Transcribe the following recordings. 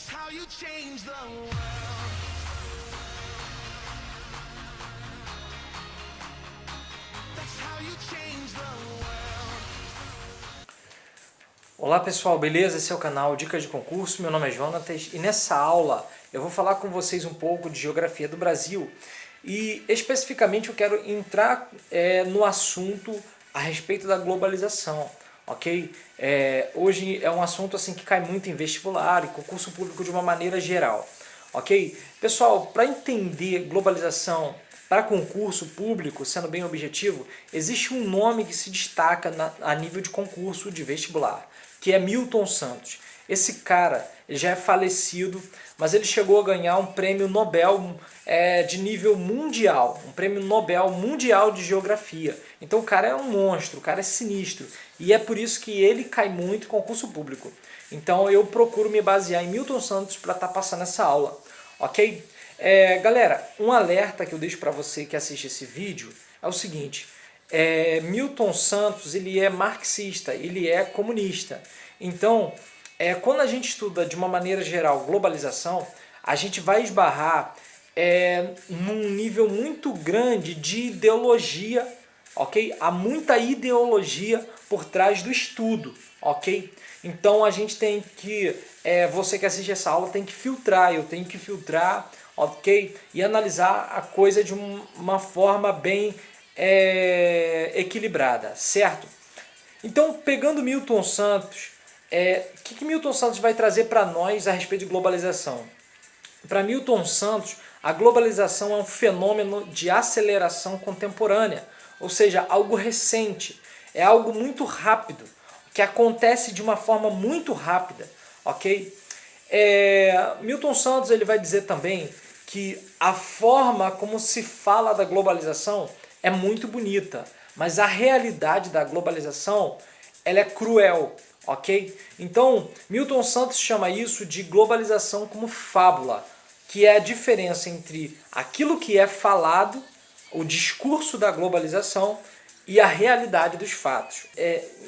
how you change the world. That's how you change the world. Olá pessoal, beleza? Esse é o canal Dicas de Concurso, meu nome é Jonatas e nessa aula eu vou falar com vocês um pouco de Geografia do Brasil e especificamente eu quero entrar no assunto a respeito da globalização, ok? Hoje é um assunto assim que cai muito em vestibular e concurso público de uma maneira geral, ok? Pessoal, para entender globalização para concurso público, sendo bem objetivo, existe um nome que se destaca a nível de concurso de vestibular, que é Milton Santos. Esse cara já é falecido, mas ele chegou a ganhar um prêmio Nobel de nível mundial, um prêmio Nobel mundial de geografia. Então o cara é um monstro, o cara é sinistro, e é por isso que ele cai muito em concurso público. Então eu procuro me basear em Milton Santos para estar passando essa aula, ok? Galera, um alerta que eu deixo para você que assiste esse vídeo é o seguinte: Milton Santos ele é marxista, ele é comunista. Então, quando a gente estuda de uma maneira geral globalização, a gente vai esbarrar num nível muito grande de ideologia, ok? Há muita ideologia por trás do estudo, ok? Então a gente tem que, você que assiste essa aula tem que filtrar, eu tenho que filtrar, ok? E analisar a coisa de uma forma bem equilibrada, certo? Então, pegando Milton Santos, o que Milton Santos vai trazer para nós a respeito de globalização? Para Milton Santos, a globalização é um fenômeno de aceleração contemporânea, ou seja, algo recente, é algo muito rápido, que acontece de uma forma muito rápida, ok? Milton Santos ele vai dizer também que a forma como se fala da globalização é muito bonita, mas a realidade da globalização ela é cruel, ok? Então, Milton Santos chama isso de globalização como fábula, que é a diferença entre aquilo que é falado, o discurso da globalização e a realidade dos fatos.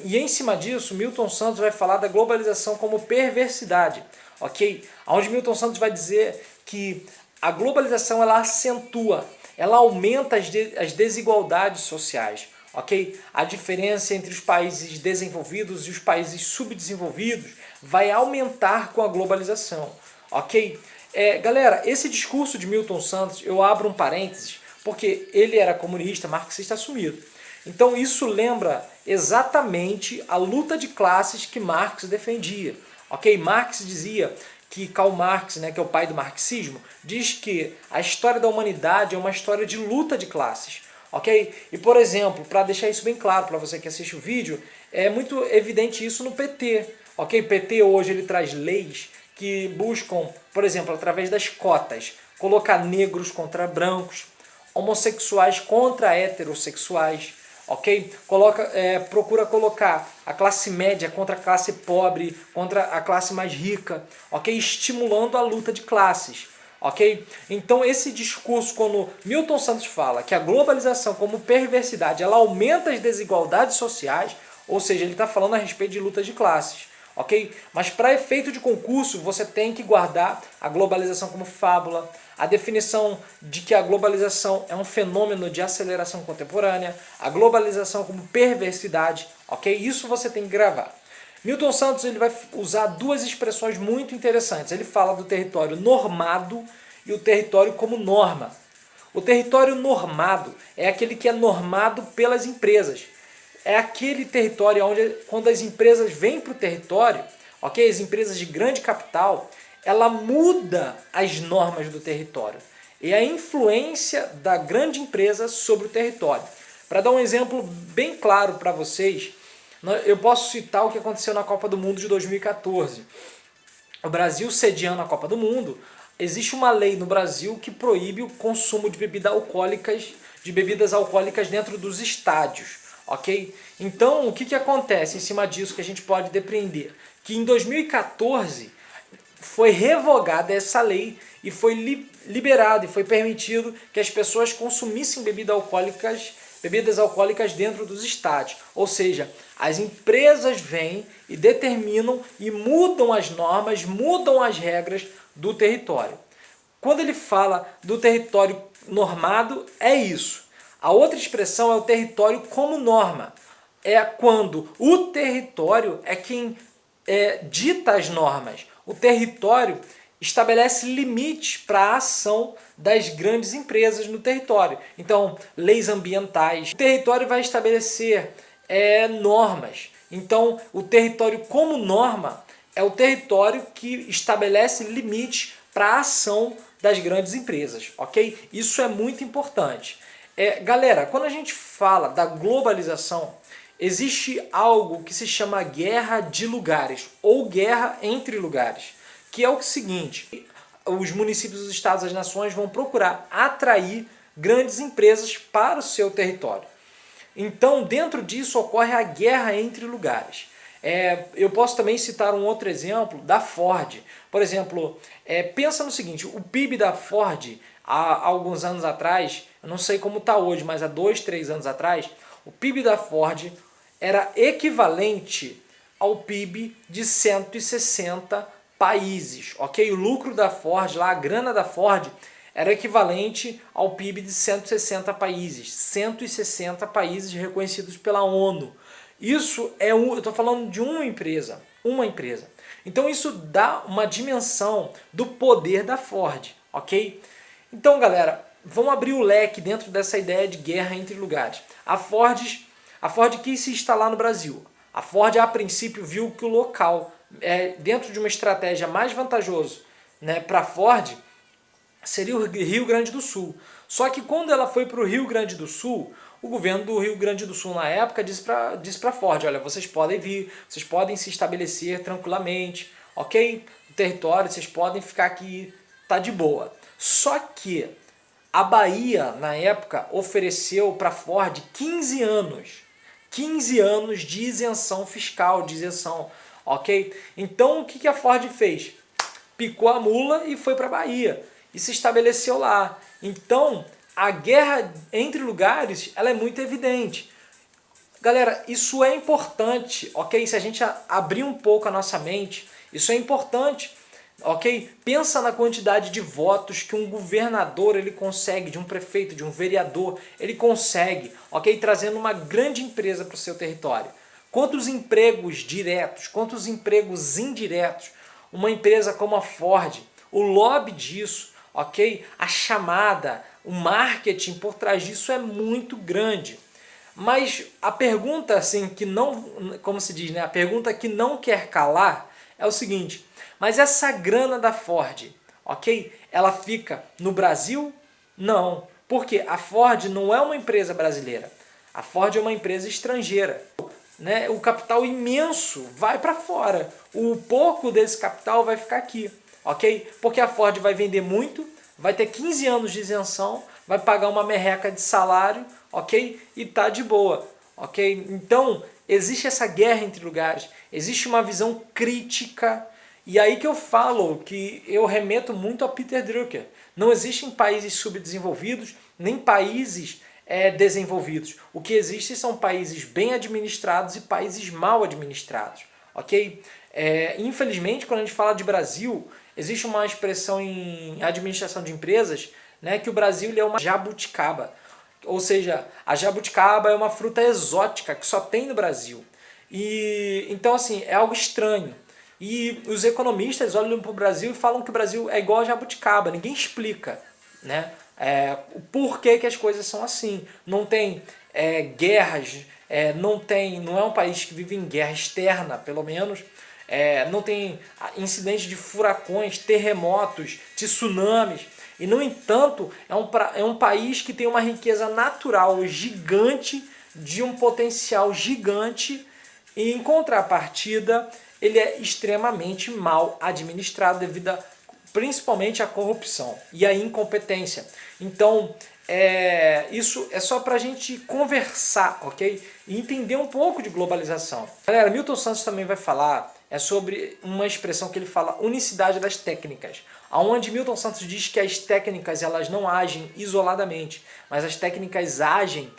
E em cima disso, Milton Santos vai falar da globalização como perversidade, ok? Onde Milton Santos vai dizer que a globalização ela acentua, ela aumenta as desigualdades sociais, ok? A diferença entre os países desenvolvidos e os países subdesenvolvidos vai aumentar com a globalização, ok? Galera, esse discurso de Milton Santos, eu abro um parênteses, porque ele era comunista, marxista assumido. Então isso lembra exatamente a luta de classes que Marx defendia, ok? Marx dizia que Karl Marx, que é o pai do marxismo, diz que a história da humanidade é uma história de luta de classes, ok? E, por exemplo, para deixar isso bem claro para você que assiste o vídeo, é muito evidente isso no PT, ok? O PT hoje ele traz leis que buscam, por exemplo, através das cotas, colocar negros contra brancos, homossexuais contra heterossexuais, ok? Procura colocar a classe média contra a classe pobre, contra a classe mais rica, ok? Estimulando a luta de classes, ok? Então esse discurso, quando Milton Santos fala que a globalização como perversidade, ela aumenta as desigualdades sociais, ou seja, ele está falando a respeito de luta de classes, ok? Mas para efeito de concurso, você tem que guardar a globalização como fábula, a definição de que a globalização é um fenômeno de aceleração contemporânea, a globalização como perversidade, ok? Isso você tem que gravar. Milton Santos ele vai usar duas expressões muito interessantes. Ele fala do território normado e o território como norma. O território normado é aquele que é normado pelas empresas. É aquele território onde, quando as empresas vêm para o território, ok? As empresas de grande capital, ela muda as normas do território. E a influência da grande empresa sobre o território. Para dar um exemplo bem claro para vocês, eu posso citar o que aconteceu na Copa do Mundo de 2014. O Brasil sediando a Copa do Mundo, existe uma lei no Brasil que proíbe o consumo de bebidas alcoólicas dentro dos estádios. Ok? Então, o que acontece em cima disso que a gente pode depreender? Que em 2014 foi revogada essa lei e foi liberado e foi permitido que as pessoas consumissem bebidas alcoólicas bebidas alcoólicas dentro dos estádios. Ou seja, as empresas vêm e determinam e mudam as normas, mudam as regras do território. Quando ele fala do território normado, é isso. A outra expressão é o território como norma. É quando o território é quem dita as normas. O território estabelece limites para a ação das grandes empresas no território. Então, leis ambientais. O território vai estabelecer normas. Então, o território como norma é o território que estabelece limites para a ação das grandes empresas, ok? Isso é muito importante. Galera, quando a gente fala da globalização, existe algo que se chama guerra de lugares ou guerra entre lugares, que é o seguinte: os municípios, os estados, as nações vão procurar atrair grandes empresas para o seu território. Então, dentro disso ocorre a guerra entre lugares. Eu posso também citar um outro exemplo da Ford. Por exemplo, pensa no seguinte: o PIB da Ford, há alguns anos atrás, eu não sei como está hoje, mas há 2, 3 anos atrás, o PIB da Ford era equivalente ao PIB de 160 países, ok? O lucro da Ford, lá, a grana da Ford, era equivalente ao PIB de 160 países. 160 países reconhecidos pela ONU. Isso eu estou falando de uma empresa. Então isso dá uma dimensão do poder da Ford, ok? Então, galera, vamos abrir o leque dentro dessa ideia de guerra entre lugares. A Ford quis se instalar no Brasil. A Ford, a princípio, viu que o local, dentro de uma estratégia mais vantajosa, né, para a Ford, seria o Rio Grande do Sul. Só que quando ela foi para o Rio Grande do Sul, o governo do Rio Grande do Sul, na época, disse para a Ford: olha, vocês podem vir, vocês podem se estabelecer tranquilamente, ok? O território, vocês podem ficar aqui, tá de boa. Só que a Bahia, na época, ofereceu para a Ford 15 anos. 15 anos de isenção fiscal, de isenção, ok? Então, o que a Ford fez? Picou a mula e foi para a Bahia e se estabeleceu lá. Então, a guerra entre lugares, ela é muito evidente. Galera, isso é importante, ok? Se a gente abrir um pouco a nossa mente, isso é importante, ok? Pensa na quantidade de votos que um governador ele consegue, de um prefeito, de um vereador, ele consegue, ok? Trazendo uma grande empresa para o seu território. Quantos empregos diretos, quantos empregos indiretos uma empresa como a Ford, o lobby disso, ok? A chamada, o marketing por trás disso é muito grande. Mas a pergunta assim que não, como se diz, né? A pergunta que não quer calar é o seguinte: mas essa grana da Ford, ok? Ela fica no Brasil? Não. Porque a Ford não é uma empresa brasileira. A Ford é uma empresa estrangeira. Né? O capital imenso vai para fora. O pouco desse capital vai ficar aqui, ok? Porque a Ford vai vender muito, vai ter 15 anos de isenção, vai pagar uma merreca de salário, ok? E tá de boa, ok? Então, existe essa guerra entre lugares, existe uma visão crítica, e aí que eu falo que eu remeto muito a Peter Drucker. Não existem países subdesenvolvidos, nem países desenvolvidos. O que existe são países bem administrados e países mal administrados, ok? Infelizmente, quando a gente fala de Brasil, existe uma expressão em administração de empresas, né, que o Brasil ele é uma jabuticaba. Ou seja, a jabuticaba é uma fruta exótica que só tem no Brasil. E então, assim, é algo estranho. E os economistas olham para o Brasil e falam que o Brasil é igual a jabuticaba. Ninguém explica, né, o porquê que as coisas são assim. Não tem guerras, não é um país que vive em guerra externa, pelo menos. Não tem incidentes de furacões, terremotos, tsunamis. E, no entanto, é um país que tem uma riqueza natural gigante, de um potencial gigante, e, em contrapartida, ele é extremamente mal administrado devido principalmente à corrupção e à incompetência. Então, isso é só para a gente conversar, ok? E entender um pouco de globalização. Galera, Milton Santos também vai falar sobre uma expressão que ele fala, unicidade das técnicas, onde Milton Santos diz que as técnicas elas não agem isoladamente, mas as técnicas agem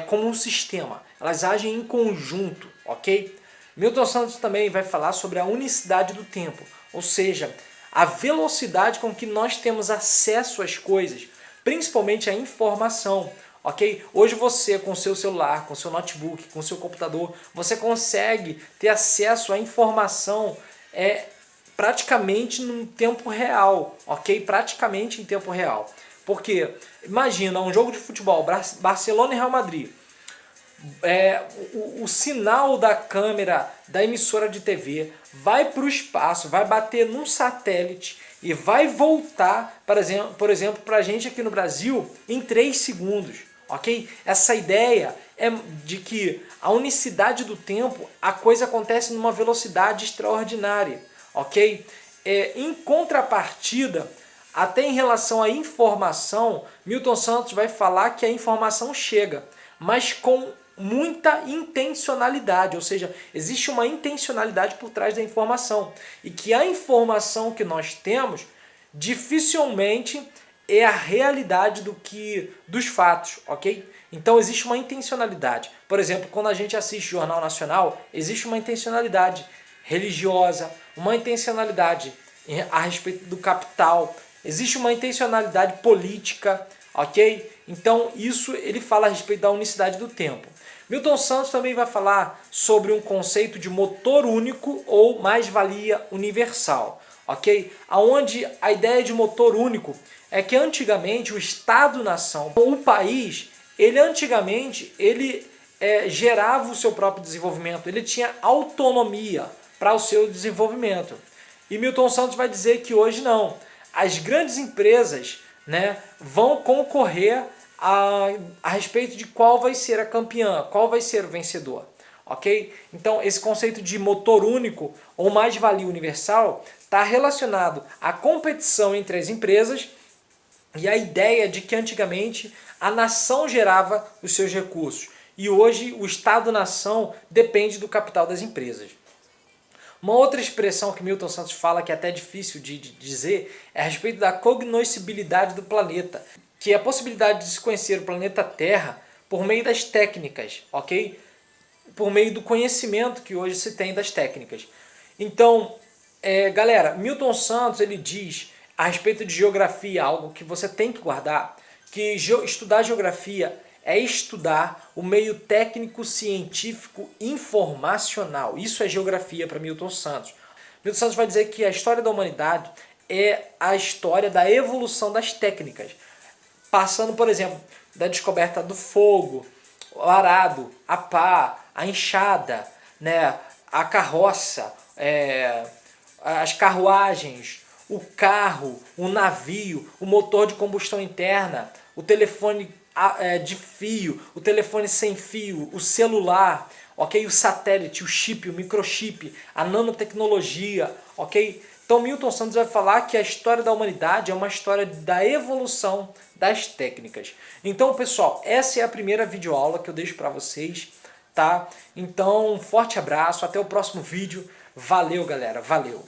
como um sistema, elas agem em conjunto, ok? Milton Santos também vai falar sobre a unicidade do tempo, ou seja, a velocidade com que nós temos acesso às coisas, principalmente a informação. Ok? Hoje você, com seu celular, com seu notebook, com seu computador, você consegue ter acesso à informação praticamente no tempo real, ok? Praticamente em tempo real. Porque, imagina, um jogo de futebol, Barcelona e Real Madrid. O sinal da câmera da emissora de TV vai para o espaço, vai bater num satélite e vai voltar, por exemplo, para a gente aqui no Brasil em 3 segundos. Ok? Essa ideia é de que a unicidade do tempo, a coisa acontece numa velocidade extraordinária. Ok? Em contrapartida, até em relação à informação, Milton Santos vai falar que a informação chega, mas com muita intencionalidade, ou seja, existe uma intencionalidade por trás da informação e que a informação que nós temos dificilmente é a realidade dos fatos, ok? Então existe uma intencionalidade. Por exemplo, quando a gente assiste Jornal Nacional, existe uma intencionalidade religiosa, uma intencionalidade a respeito do capital, existe uma intencionalidade política, ok? Então isso ele fala a respeito da unicidade do tempo. Milton Santos também vai falar sobre um conceito de motor único ou mais-valia universal, ok? Onde a ideia de motor único é que antigamente o Estado-nação, o país, ele gerava o seu próprio desenvolvimento, ele tinha autonomia para o seu desenvolvimento. E Milton Santos vai dizer que hoje não. As grandes empresas, né, vão concorrer a respeito de qual vai ser a campeã, qual vai ser o vencedor. Ok? Então esse conceito de motor único ou mais-valia universal está relacionado à competição entre as empresas e a ideia de que antigamente a nação gerava os seus recursos e hoje o Estado-nação depende do capital das empresas. Uma outra expressão que Milton Santos fala, que é até difícil de dizer, é a respeito da cognoscibilidade do planeta, que é a possibilidade de se conhecer o planeta Terra por meio das técnicas, ok? Por meio do conhecimento que hoje se tem das técnicas. Então, galera, Milton Santos ele diz a respeito de geografia, algo que você tem que guardar, que estudar geografia é estudar o meio técnico, científico, informacional. Isso é geografia para Milton Santos. Milton Santos vai dizer que a história da humanidade é a história da evolução das técnicas. Passando, por exemplo, da descoberta do fogo, o arado, a pá, a enxada, né, a carroça, as carruagens, o carro, o navio, o motor de combustão interna, o telefone de fio, o telefone sem fio, o celular, ok? O satélite, o chip, o microchip, a nanotecnologia, ok? Então Milton Santos vai falar que a história da humanidade é uma história da evolução das técnicas. Então, pessoal, essa é a primeira videoaula que eu deixo para vocês, tá? Então, um forte abraço, até o próximo vídeo. Valeu, galera, valeu!